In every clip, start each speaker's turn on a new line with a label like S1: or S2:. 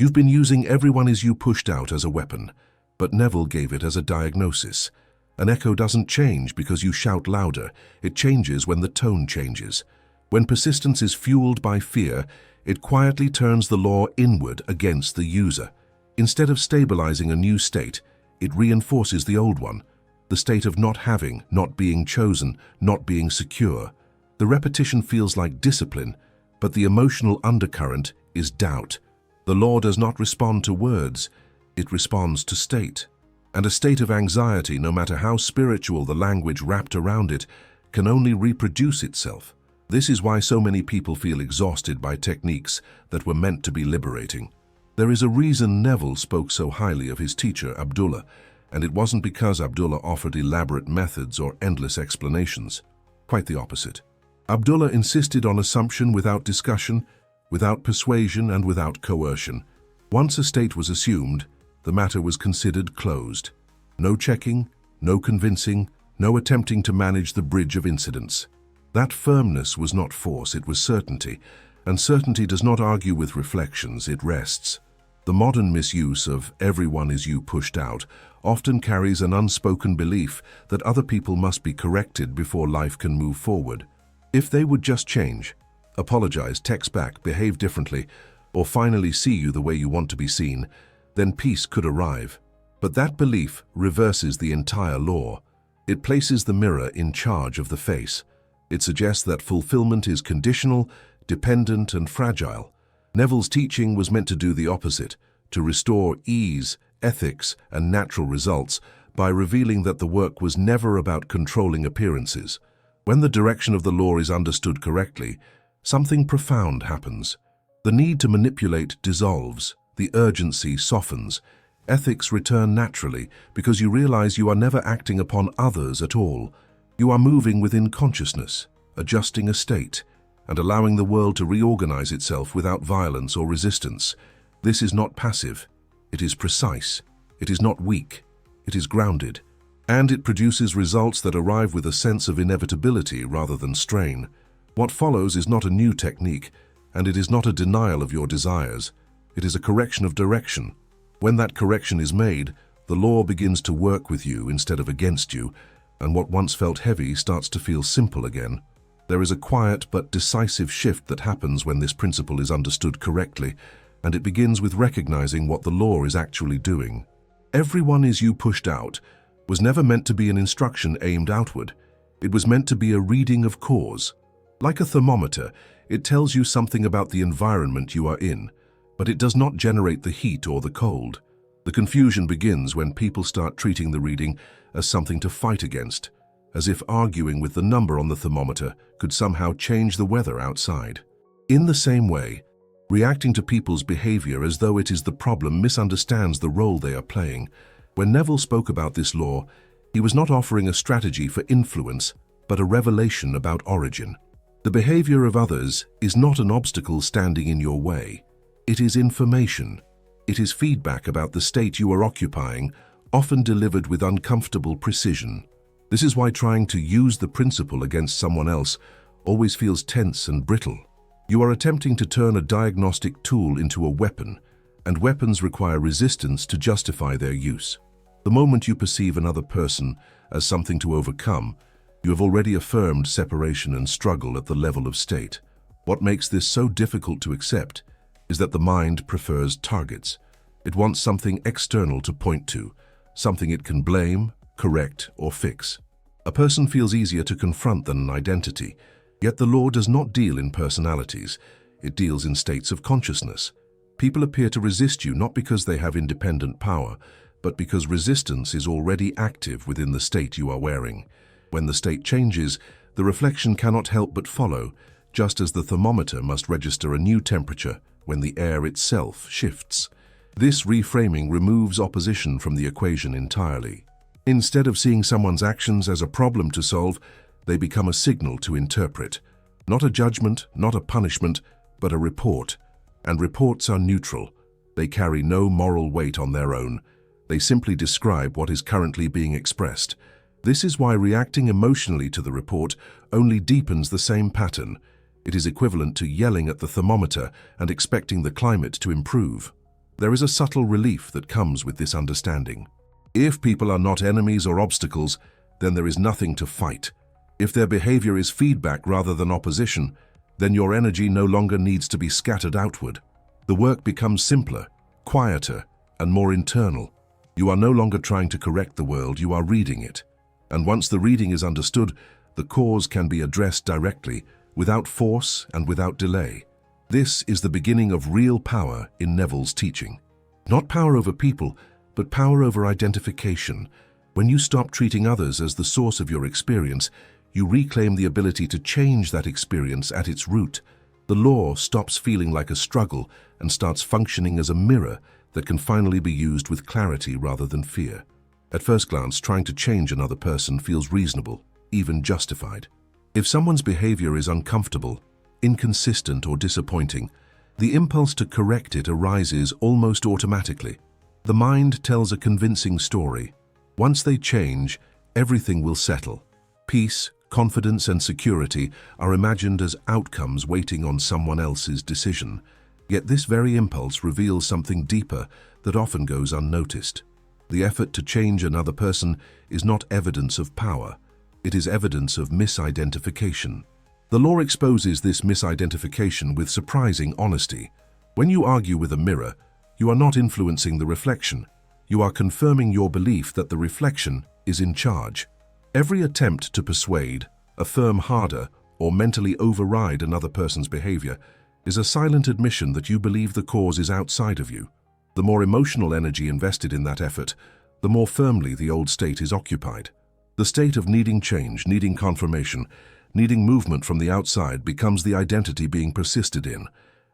S1: You've been using "everyone is you" pushed out as a weapon, but Neville gave it as a diagnosis. An echo doesn't change because you shout louder. It changes when the tone changes. When persistence is fueled by fear, it quietly turns the law inward against the user. Instead of stabilizing a new state, it reinforces the old one, the state of not having, not being chosen, not being secure. The repetition feels like discipline, but the emotional undercurrent is doubt. The law does not respond to words, it responds to state. And a state of anxiety, no matter how spiritual the language wrapped around it, can only reproduce itself. This is why so many people feel exhausted by techniques that were meant to be liberating. There is a reason Neville spoke so highly of his teacher, Abdullah, and it wasn't because Abdullah offered elaborate methods or endless explanations. Quite the opposite. Abdullah insisted on assumption without discussion, without persuasion, and without coercion. Once a state was assumed, the matter was considered closed. No checking, no convincing, no attempting to manage the bridge of incidents. That firmness was not force, it was certainty, and certainty does not argue with reflections, it rests. The modern misuse of "everyone is you" pushed out often carries an unspoken belief that other people must be corrected before life can move forward. If they would just change, apologize, text back, behave differently, or finally see you the way you want to be seen, then peace could arrive. But that belief reverses the entire law. It places the mirror in charge of the face. It suggests that fulfillment is conditional, dependent, and fragile. Neville's teaching was meant to do the opposite, to restore ease, ethics, and natural results by revealing that the work was never about controlling appearances. When the direction of the law is understood correctly, something profound happens. The need to manipulate dissolves, the urgency softens, ethics return naturally because you realize you are never acting upon others at all. You are moving within consciousness, adjusting a state, and allowing the world to reorganize itself without violence or resistance. This is not passive. It is precise. It is not weak. It is grounded. And it produces results that arrive with a sense of inevitability rather than strain. What follows is not a new technique, and it is not a denial of your desires. It is a correction of direction. When that correction is made, the law begins to work with you instead of against you, and what once felt heavy starts to feel simple again. There is a quiet but decisive shift that happens when this principle is understood correctly, and it begins with recognizing what the law is actually doing. "Everyone is you" pushed out was never meant to be an instruction aimed outward. It was meant to be a reading of cause. Like a thermometer, it tells you something about the environment you are in, but it does not generate the heat or the cold. The confusion begins when people start treating the reading as something to fight against, as if arguing with the number on the thermometer could somehow change the weather outside. In the same way, reacting to people's behavior as though it is the problem misunderstands the role they are playing. When Neville spoke about this law, he was not offering a strategy for influence, but a revelation about origin. The behavior of others is not an obstacle standing in your way. It is information. It is feedback about the state you are occupying, often delivered with uncomfortable precision. This is why trying to use the principle against someone else always feels tense and brittle. You are attempting to turn a diagnostic tool into a weapon, and weapons require resistance to justify their use. The moment you perceive another person as something to overcome, you have already affirmed separation and struggle at the level of state. What makes this so difficult to accept is that the mind prefers targets. It wants something external to point to, something it can blame, correct, or fix. A person feels easier to confront than an identity, yet the law does not deal in personalities. It deals in states of consciousness. People appear to resist you not because they have independent power, but because resistance is already active within the state you are wearing. When the state changes, the reflection cannot help but follow, just as the thermometer must register a new temperature when the air itself shifts. This reframing removes opposition from the equation entirely. Instead of seeing someone's actions as a problem to solve, they become a signal to interpret. Not a judgment, not a punishment, but a report. And reports are neutral. They carry no moral weight on their own. They simply describe what is currently being expressed. This is why reacting emotionally to the report only deepens the same pattern. It is equivalent to yelling at the thermometer and expecting the climate to improve. There is a subtle relief that comes with this understanding. If people are not enemies or obstacles, then there is nothing to fight. If their behavior is feedback rather than opposition, then your energy no longer needs to be scattered outward. The work becomes simpler, quieter, and more internal. You are no longer trying to correct the world, you are reading it. And once the reading is understood, the cause can be addressed directly, without force and without delay. This is the beginning of real power in Neville's teaching. Not power over people, but power over identification. When you stop treating others as the source of your experience, you reclaim the ability to change that experience at its root. The law stops feeling like a struggle and starts functioning as a mirror that can finally be used with clarity rather than fear. At first glance, trying to change another person feels reasonable, even justified. If someone's behavior is uncomfortable, inconsistent, or disappointing, the impulse to correct it arises almost automatically. The mind tells a convincing story. Once they change, everything will settle. Peace, confidence, and security are imagined as outcomes waiting on someone else's decision. Yet this very impulse reveals something deeper that often goes unnoticed. The effort to change another person is not evidence of power. It is evidence of misidentification. The law exposes this misidentification with surprising honesty. When you argue with a mirror, you are not influencing the reflection. You are confirming your belief that the reflection is in charge. Every attempt to persuade, affirm harder, or mentally override another person's behavior is a silent admission that you believe the cause is outside of you. The more emotional energy invested in that effort, the more firmly the old state is occupied. The state of needing change, needing confirmation, needing movement from the outside becomes the identity being persisted in.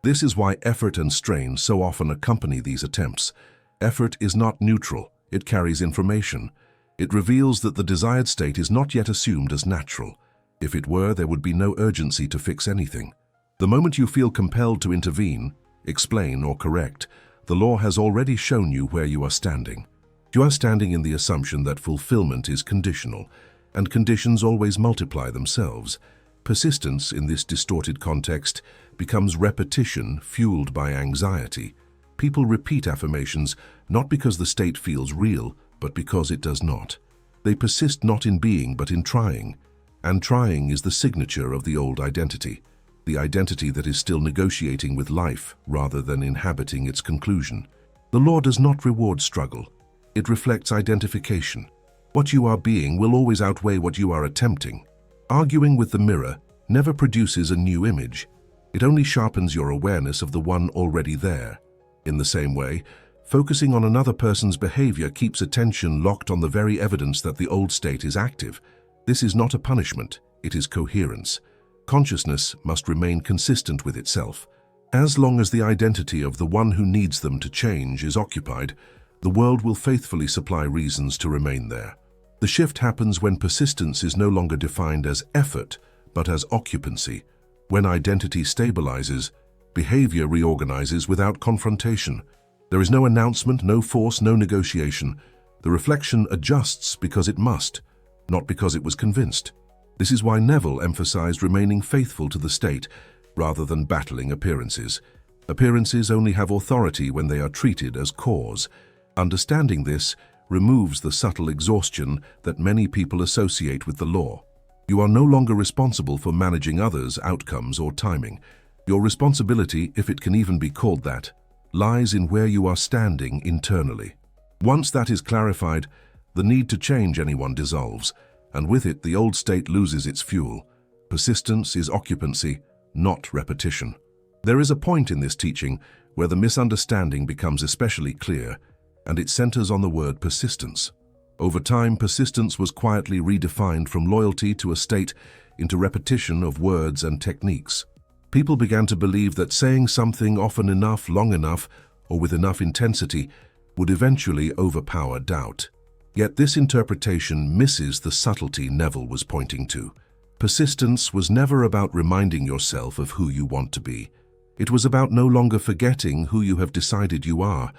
S1: This is why effort and strain so often accompany these attempts. Effort is not neutral, it carries information. It reveals that the desired state is not yet assumed as natural. If it were, there would be no urgency to fix anything. The moment you feel compelled to intervene, explain, or correct, the law has already shown you where you are standing. You are standing in the assumption that fulfillment is conditional, and conditions always multiply themselves. Persistence in this distorted context becomes repetition fueled by anxiety. People repeat affirmations not because the state feels real, but because it does not. They persist not in being, but in trying. And trying is the signature of the old identity, the identity that is still negotiating with life rather than inhabiting its conclusion. The law does not reward struggle. It reflects identification. What you are being will always outweigh what you are attempting. Arguing with the mirror never produces a new image. It only sharpens your awareness of the one already there. In the same way, focusing on another person's behavior keeps attention locked on the very evidence that the old state is active. This is not a punishment, it is coherence. Consciousness must remain consistent with itself. As long as the identity of the one who needs them to change is occupied, the world will faithfully supply reasons to remain there. The shift happens when persistence is no longer defined as effort, but as occupancy. When identity stabilizes, behavior reorganizes without confrontation. There is no announcement, no force, no negotiation. The reflection adjusts because it must, not because it was convinced. This is why Neville emphasized remaining faithful to the state rather than battling appearances. Appearances only have authority when they are treated as cause. Understanding this removes the subtle exhaustion that many people associate with the law. You are no longer responsible for managing others' outcomes or timing. Your responsibility, if it can even be called that, lies in where you are standing internally. Once that is clarified, the need to change anyone dissolves, and with it the old state loses its fuel. Persistence is occupancy, not repetition. There is a point in this teaching where the misunderstanding becomes especially clear, and it centers on the word persistence. Over time, persistence was quietly redefined from loyalty to a state into repetition of words and techniques. People began to believe that saying something often enough, long enough, or with enough intensity would eventually overpower doubt. Yet this interpretation misses the subtlety Neville was pointing to. Persistence was never about reminding yourself of who you want to be. It was about no longer forgetting who you have decided you are.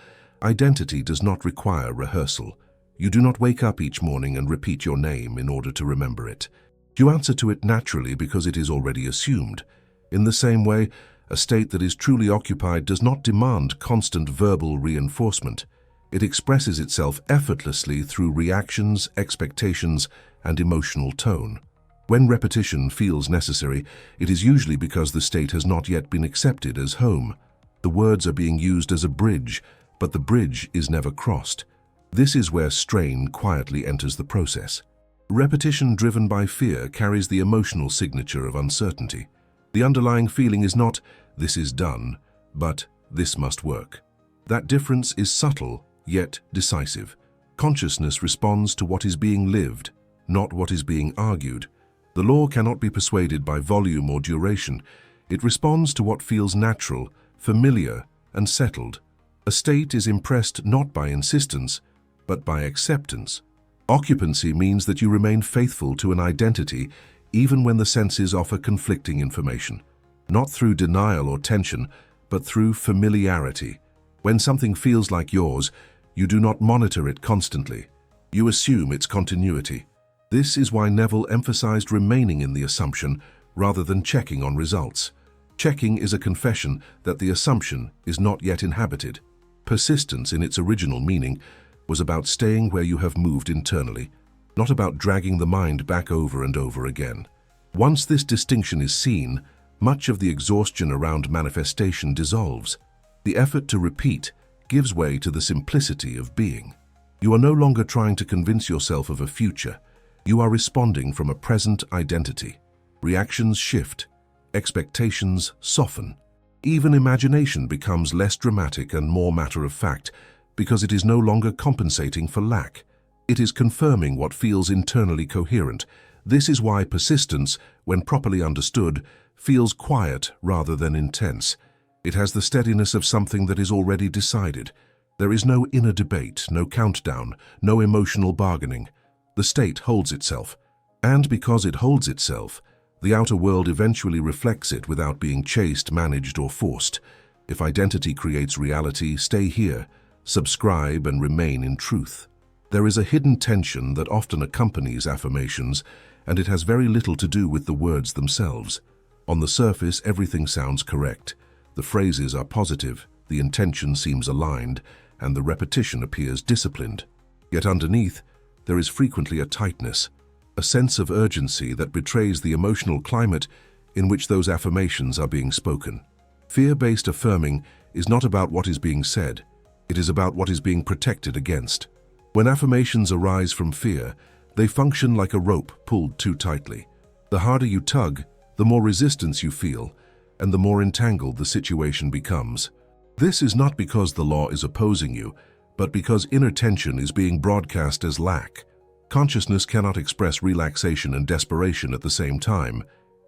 S1: Identity does not require rehearsal. You do not wake up each morning and repeat your name in order to remember it. You answer to it naturally because it is already assumed. In the same way, A state that is truly occupied does not demand constant verbal reinforcement. It expresses itself effortlessly through reactions, expectations, and emotional tone. When repetition feels necessary, it is usually because the state has not yet been accepted as home. The words are being used as a bridge, but the bridge is never crossed. This is where strain quietly enters the process. Repetition driven by fear carries the emotional signature of uncertainty. The underlying feeling is not, "this is done," but "this must work." That difference is subtle, yet decisive. Consciousness responds to what is being lived, not what is being argued. The law cannot be persuaded by volume or duration. It responds to what feels natural, familiar, and settled. A state is impressed not by insistence, but by acceptance. Occupancy means that you remain faithful to an identity even when the senses offer conflicting information. Not through denial or tension, but through familiarity. When something feels like yours, you do not monitor it constantly. You assume its continuity. This is why Neville emphasized remaining in the assumption rather than checking on results. Checking is a confession that the assumption is not yet inhabited. Persistence, in its original meaning, was about staying where you have moved internally, not about dragging the mind back over and over again. Once this distinction is seen, much of the exhaustion around manifestation dissolves. The effort to repeat gives way to the simplicity of being. You are no longer trying to convince yourself of a future. You are responding from a present identity. Reactions shift. Expectations soften. Even imagination becomes less dramatic and more matter-of-fact because it is no longer compensating for lack. It is confirming what feels internally coherent. This is why persistence, when properly understood, feels quiet rather than intense. It has the steadiness of something that is already decided. There is no inner debate, no countdown, no emotional bargaining. The state holds itself. And because it holds itself, the outer world eventually reflects it without being chased, managed, or forced. If identity creates reality, stay here, subscribe, and remain in truth. There is a hidden tension that often accompanies affirmations, and it has very little to do with the words themselves. On the surface, everything sounds correct. The phrases are positive, the intention seems aligned, and the repetition appears disciplined. Yet underneath, there is frequently a tightness, a sense of urgency that betrays the emotional climate in which those affirmations are being spoken. Fear-based affirming is not about what is being said, it is about what is being protected against. When affirmations arise from fear, they function like a rope pulled too tightly. The harder you tug, the more resistance you feel, and the more entangled the situation becomes. This is not because the law is opposing you, but because inner tension is being broadcast as lack. Consciousness cannot express relaxation and desperation at the same time.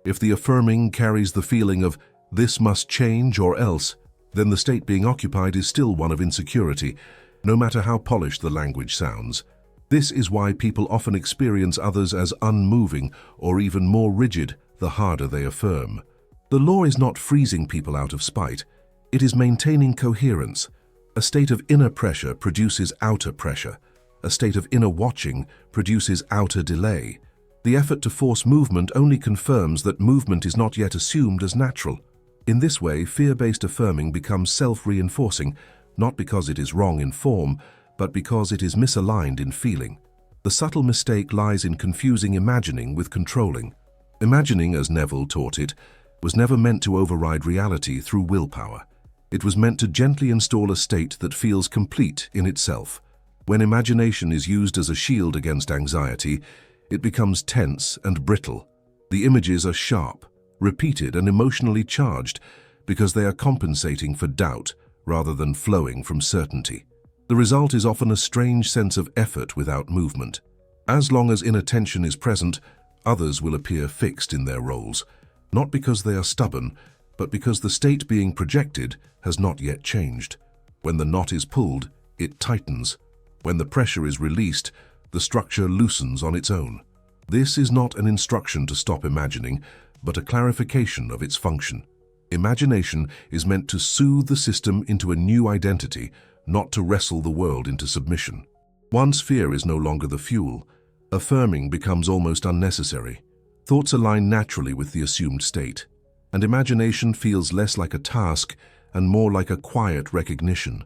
S1: If the affirming carries the feeling of "this must change or else," then the state being occupied is still one of insecurity, no matter how polished the language sounds. This is why people often experience others as unmoving or even more rigid the harder they affirm. The law is not freezing people out of spite. It is maintaining coherence. A state of inner pressure produces outer pressure. A state of inner watching produces outer delay. The effort to force movement only confirms that movement is not yet assumed as natural. In this way, fear-based affirming becomes self-reinforcing, not because it is wrong in form, but because it is misaligned in feeling. The subtle mistake lies in confusing imagining with controlling. Imagining, as Neville taught it, was never meant to override reality through willpower. It was meant to gently install a state that feels complete in itself. When imagination is used as a shield against anxiety, it becomes tense and brittle. The images are sharp, repeated, and emotionally charged because they are compensating for doubt rather than flowing from certainty. The result is often a strange sense of effort without movement. As long as inner tension is present, others will appear fixed in their roles, not because they are stubborn, but because the state being projected has not yet changed. When the knot is pulled, it tightens. When the pressure is released, the structure loosens on its own. This is not an instruction to stop imagining, but a clarification of its function. Imagination is meant to soothe the system into a new identity, not to wrestle the world into submission. Once fear is no longer the fuel, affirming becomes almost unnecessary. Thoughts align naturally with the assumed state. and imagination feels less like a task and more like a quiet recognition.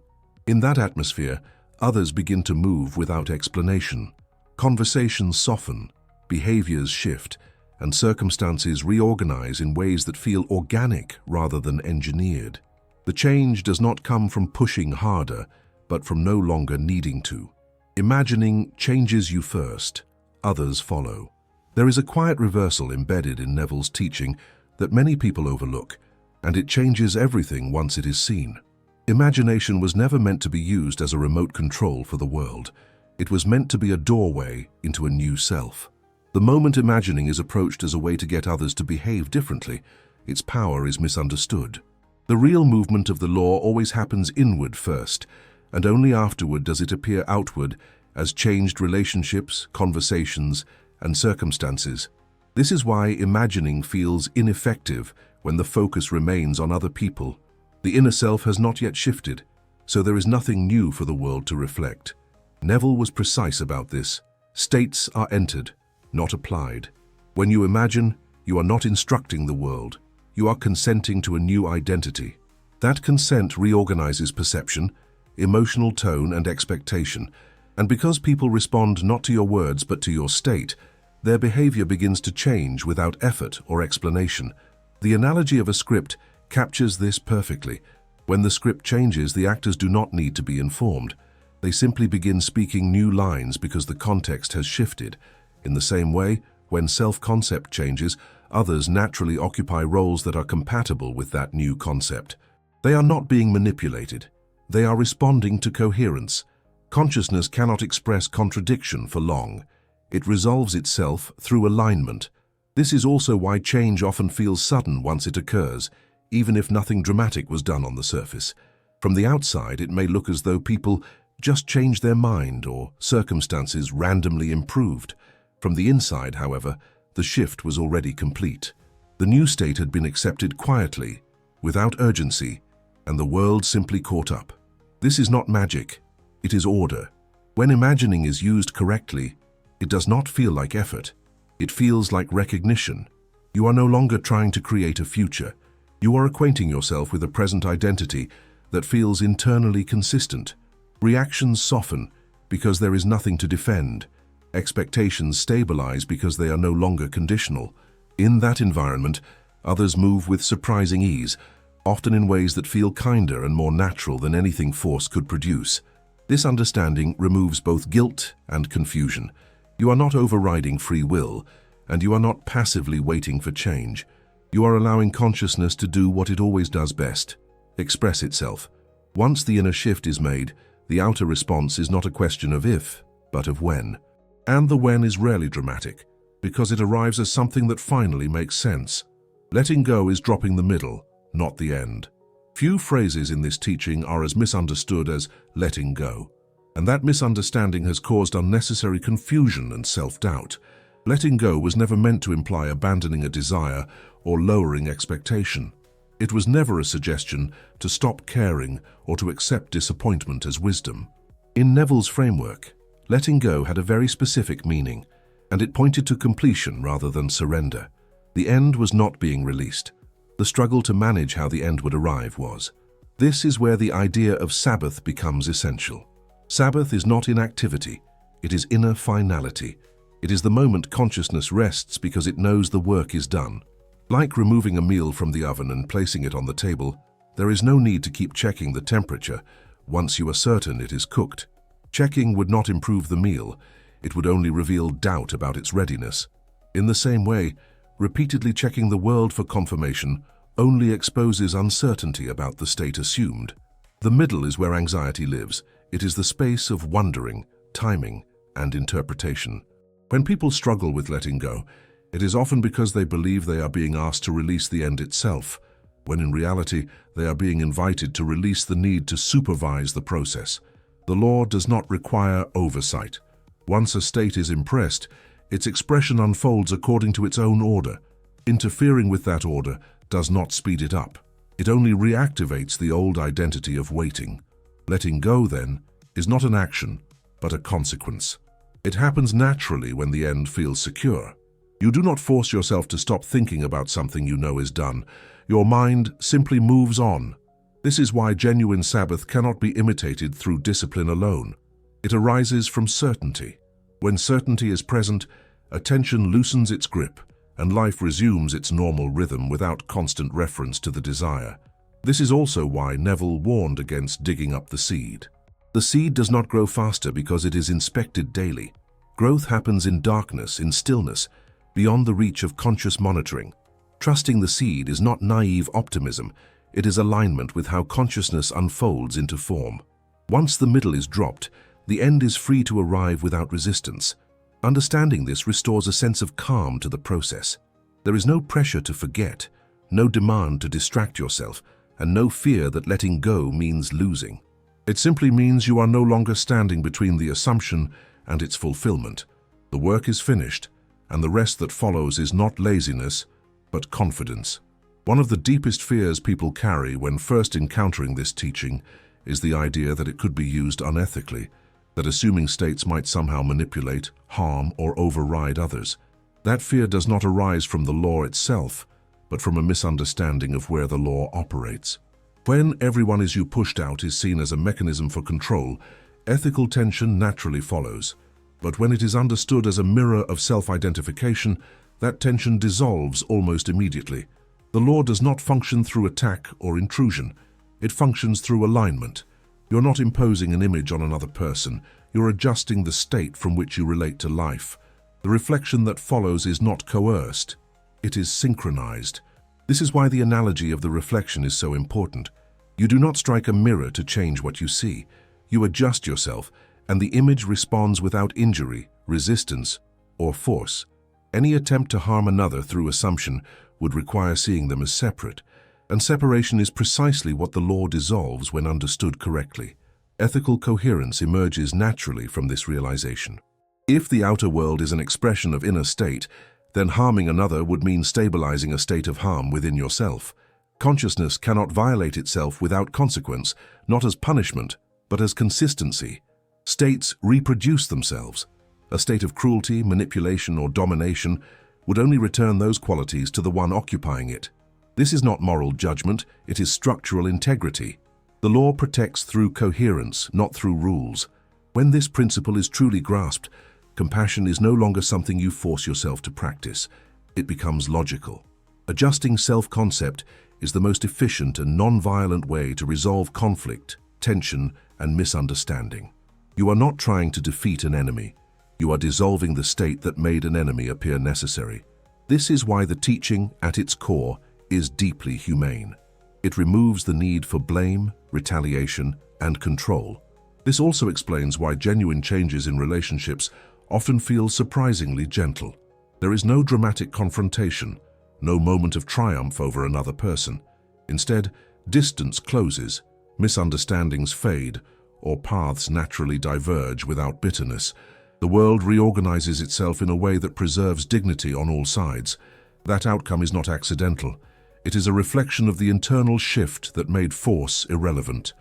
S1: In that atmosphere, others begin to move without explanation. Conversations soften, behaviors shift, and circumstances reorganize in ways that feel organic rather than engineered. The change does not come from pushing harder, but from no longer needing to. Imagining changes you first, others follow. There is a quiet reversal embedded in Neville's teaching that many people overlook, and it changes everything once it is seen. Imagination was never meant to be used as a remote control for the world. It was meant to be a doorway into a new self. The moment imagining is approached as a way to get others to behave differently, its power is misunderstood. The real movement of the law always happens inward first, and only afterward does it appear outward as changed relationships, conversations, and circumstances. This is why imagining feels ineffective when the focus remains on other people. The inner self has not yet shifted, so there is nothing new for the world to reflect. Neville was precise about this. States are entered, not applied. When you imagine, you are not instructing the world. You are consenting to a new identity. That consent reorganizes perception, emotional tone, and expectation. And because people respond not to your words but to your state, their behavior begins to change without effort or explanation. The analogy of a script captures this perfectly. When the script changes, the actors do not need to be informed. They simply begin speaking new lines because the context has shifted. In the same way, when self-concept changes, others naturally occupy roles that are compatible with that new concept. They are not being manipulated. They are responding to coherence. Consciousness cannot express contradiction for long. It resolves itself through alignment. This is also why change often feels sudden once it occurs, even if nothing dramatic was done on the surface. From the outside, it may look as though people just changed their mind or circumstances randomly improved. From the inside, however, the shift was already complete. The new state had been accepted quietly, without urgency, and the world simply caught up. This is not magic, it is order. When imagining is used correctly, it does not feel like effort. It feels like recognition. You are no longer trying to create a future. You are acquainting yourself with a present identity that feels internally consistent. Reactions soften because there is nothing to defend. Expectations stabilize because they are no longer conditional. In that environment, others move with surprising ease, often in ways that feel kinder and more natural than anything force could produce. This understanding removes both guilt and confusion. You are not overriding free will, and you are not passively waiting for change. You are allowing consciousness to do what it always does best: express itself. Once the inner shift is made, the outer response is not a question of if, but of when. And the when is rarely dramatic, because it arrives as something that finally makes sense. Letting go is dropping the middle, not the end. Few phrases in this teaching are as misunderstood as letting go, and that misunderstanding has caused unnecessary confusion and self-doubt. Letting go was never meant to imply abandoning a desire or lowering expectation. It was never a suggestion to stop caring or to accept disappointment as wisdom. In Neville's framework, letting go had a very specific meaning, and it pointed to completion rather than surrender. The end was not being released. The struggle to manage how the end would arrive was. This is where the idea of Sabbath becomes essential. Sabbath is not inactivity, it is inner finality. It is the moment consciousness rests because it knows the work is done. Like removing a meal from the oven and placing it on the table, there is no need to keep checking the temperature once you are certain it is cooked. Checking would not improve the meal, it would only reveal doubt about its readiness. In the same way, repeatedly checking the world for confirmation only exposes uncertainty about the state assumed. The middle is where anxiety lives. It is the space of wondering, timing, and interpretation. When people struggle with letting go, it is often because they believe they are being asked to release the end itself, when in reality they are being invited to release the need to supervise the process. The law does not require oversight. Once a state is impressed, its expression unfolds according to its own order. Interfering with that order does not speed it up. It only reactivates the old identity of waiting. Letting go, then, is not an action, but a consequence. It happens naturally when the end feels secure. You do not force yourself to stop thinking about something you know is done. Your mind simply moves on. This is why genuine Sabbath cannot be imitated through discipline alone. It arises from certainty. When certainty is present, attention loosens its grip, and life resumes its normal rhythm without constant reference to the desire. This is also why Neville warned against digging up the seed. The seed does not grow faster because it is inspected daily. Growth happens in darkness, in stillness, beyond the reach of conscious monitoring. Trusting the seed is not naive optimism, it is alignment with how consciousness unfolds into form. Once the middle is dropped, the end is free to arrive without resistance. Understanding this restores a sense of calm to the process. There is no pressure to forget, no demand to distract yourself, and no fear that letting go means losing. It simply means you are no longer standing between the assumption and its fulfillment. The work is finished, and the rest that follows is not laziness, but confidence. One of the deepest fears people carry when first encountering this teaching is the idea that it could be used unethically, that assuming states might somehow manipulate, harm, or override others. That fear does not arise from the law itself, but from a misunderstanding of where the law operates. When everyone is you pushed out is seen as a mechanism for control, ethical tension naturally follows. But when it is understood as a mirror of self-identification, that tension dissolves almost immediately. The law does not function through attack or intrusion. It functions through alignment. You're not imposing an image on another person. You're adjusting the state from which you relate to life. The reflection that follows is not coerced. It is synchronized. This is why the analogy of the reflection is so important. You do not strike a mirror to change what you see. You adjust yourself, and the image responds without injury, resistance, or force. Any attempt to harm another through assumption would require seeing them as separate, and separation is precisely what the law dissolves when understood correctly. Ethical coherence emerges naturally from this realization. If the outer world is an expression of inner state, then harming another would mean stabilizing a state of harm within yourself. Consciousness cannot violate itself without consequence, not as punishment, but as consistency. States reproduce themselves. A state of cruelty, manipulation, or domination would only return those qualities to the one occupying it. This is not moral judgment, it is structural integrity. The law protects through coherence, not through rules. When this principle is truly grasped, compassion is no longer something you force yourself to practice. It becomes logical. Adjusting self-concept is the most efficient and non-violent way to resolve conflict, tension, and misunderstanding. You are not trying to defeat an enemy. You are dissolving the state that made an enemy appear necessary. This is why the teaching, at its core, is deeply humane. It removes the need for blame, retaliation, and control. This also explains why genuine changes in relationships often feel surprisingly gentle. There is no dramatic confrontation, no moment of triumph over another person. Instead, distance closes, misunderstandings fade, or paths naturally diverge without bitterness. The world reorganizes itself in a way that preserves dignity on all sides. That outcome is not accidental. It is a reflection of the internal shift that made force irrelevant.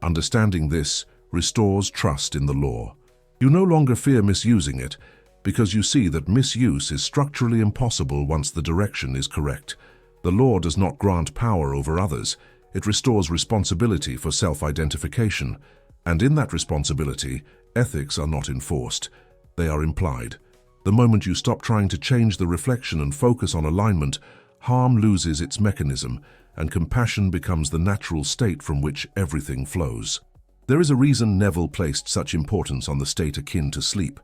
S1: Understanding this restores trust in the law. You no longer fear misusing it, because you see that misuse is structurally impossible once the direction is correct. The law does not grant power over others. It restores responsibility for self-identification. And in that responsibility, ethics are not enforced. They are implied. The moment you stop trying to change the reflection and focus on alignment, harm loses its mechanism, and compassion becomes the natural state from which everything flows. There is a reason Neville placed such importance on the state akin to sleep,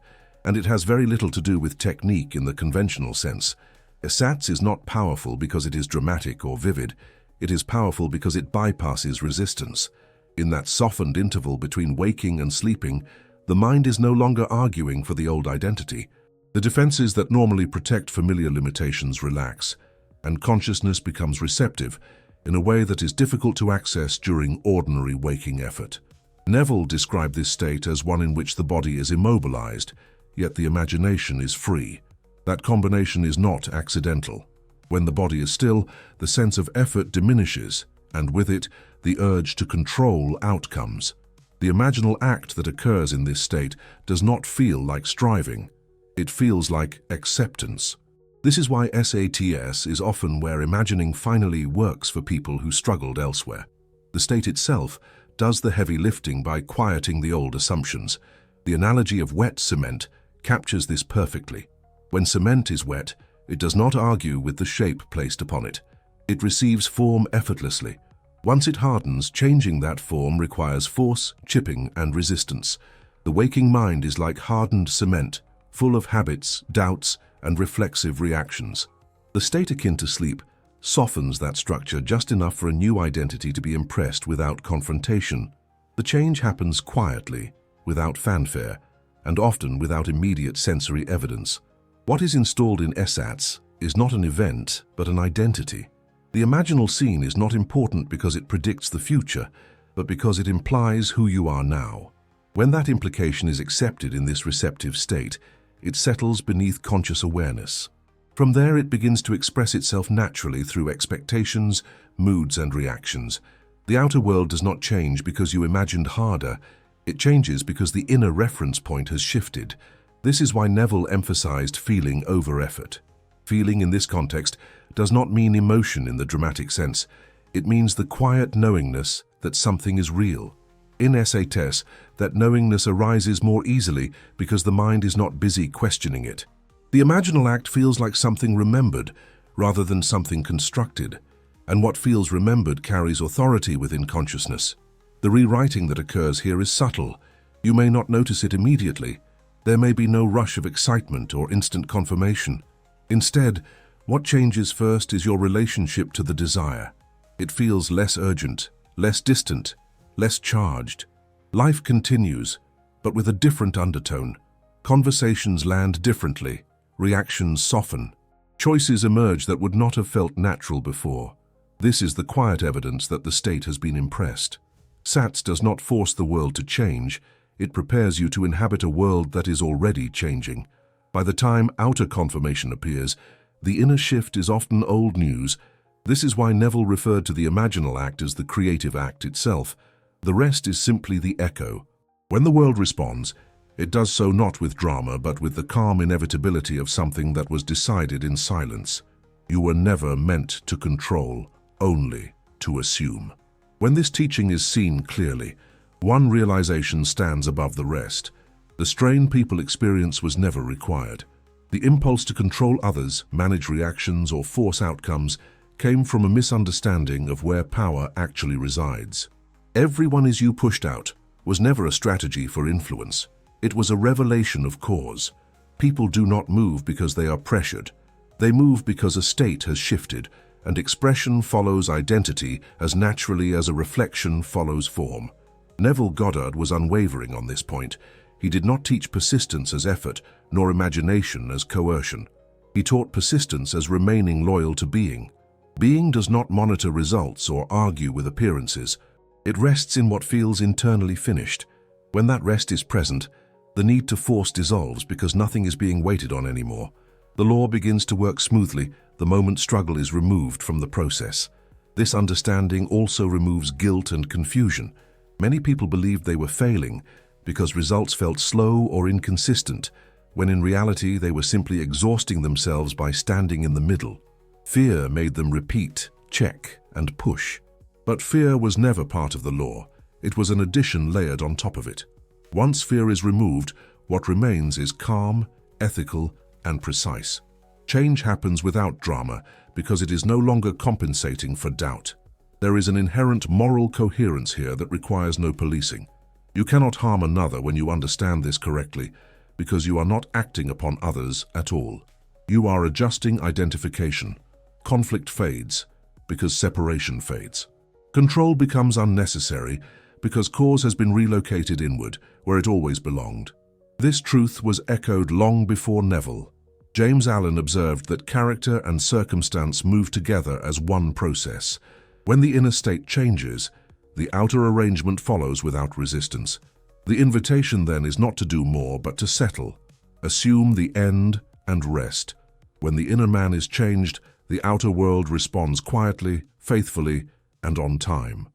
S1: and it has very little to do with technique in the conventional sense. Ersatz is not powerful because it is dramatic or vivid. It is powerful because it bypasses resistance. In that softened interval between waking and sleeping, the mind is no longer arguing for the old identity. The defenses that normally protect familiar limitations relax, and consciousness becomes receptive in a way that is difficult to access during ordinary waking effort. Neville described this state as one in which the body is immobilized, yet the imagination is free. That combination is not accidental. When the body is still, the sense of effort diminishes, and with it, the urge to control outcomes. The imaginal act that occurs in this state does not feel like striving. It feels like acceptance. This is why SATS is often where imagining finally works for people who struggled elsewhere. The state itself does the heavy lifting by quieting the old assumptions. The analogy of wet cement captures this perfectly. When cement is wet, it does not argue with the shape placed upon it. It receives form effortlessly. Once it hardens, changing that form requires force, chipping, and resistance. The waking mind is like hardened cement, full of habits, doubts, and reflexive reactions. The state akin to sleep softens that structure just enough for a new identity to be impressed without confrontation. The change happens quietly, without fanfare, and often without immediate sensory evidence. What is installed in SATS is not an event, but an identity. The imaginal scene is not important because it predicts the future, but because it implies who you are now. When that implication is accepted in this receptive state, it settles beneath conscious awareness. From there, it begins to express itself naturally through expectations, moods, and reactions. The outer world does not change because you imagined harder. It changes because the inner reference point has shifted. This is why Neville emphasized feeling over effort. Feeling in this context does not mean emotion in the dramatic sense. It means the quiet knowingness that something is real. In SATS, that knowingness arises more easily because the mind is not busy questioning it. The imaginal act feels like something remembered rather than something constructed, and what feels remembered carries authority within consciousness. The rewriting that occurs here is subtle. You may not notice it immediately. There may be no rush of excitement or instant confirmation. Instead, what changes first is your relationship to the desire. It feels less urgent, less distant, less charged. Life continues, but with a different undertone. Conversations land differently. Reactions soften. Choices emerge that would not have felt natural before. This is the quiet evidence that the state has been impressed. SATS does not force the world to change. It prepares you to inhabit a world that is already changing. By the time outer confirmation appears, the inner shift is often old news. This is why Neville referred to the imaginal act as the creative act itself. The rest is simply the echo. When the world responds, it does so not with drama, but with the calm inevitability of something that was decided in silence. You were never meant to control, only to assume. When this teaching is seen clearly, one realization stands above the rest. The strain people experience was never required. The impulse to control others, manage reactions, or force outcomes came from a misunderstanding of where power actually resides. "Everyone is you pushed out" was never a strategy for influence. It was a revelation of cause. People do not move because they are pressured. They move because a state has shifted, and expression follows identity as naturally as a reflection follows form. Neville Goddard was unwavering on this point. He did not teach persistence as effort, nor imagination as coercion. He taught persistence as remaining loyal to being. Being does not monitor results or argue with appearances. It rests in what feels internally finished. When that rest is present, the need to force dissolves because nothing is being waited on anymore. The law begins to work smoothly the moment struggle is removed from the process. This understanding also removes guilt and confusion. Many people believed they were failing because results felt slow or inconsistent, when in reality they were simply exhausting themselves by standing in the middle. Fear made them repeat, check, and push. But fear was never part of the law. It was an addition layered on top of it. Once fear is removed, what remains is calm, ethical, and precise. Change happens without drama because it is no longer compensating for doubt. There is an inherent moral coherence here that requires no policing. You cannot harm another when you understand this correctly, because you are not acting upon others at all. You are adjusting identification. Conflict fades because separation fades. Control becomes unnecessary because cause has been relocated inward, where it always belonged. This truth was echoed long before Neville. James Allen observed that character and circumstance move together as one process. When the inner state changes, the outer arrangement follows without resistance. The invitation then is not to do more, but to settle, assume the end, and rest. When the inner man is changed, the outer world responds quietly, faithfully, and on time.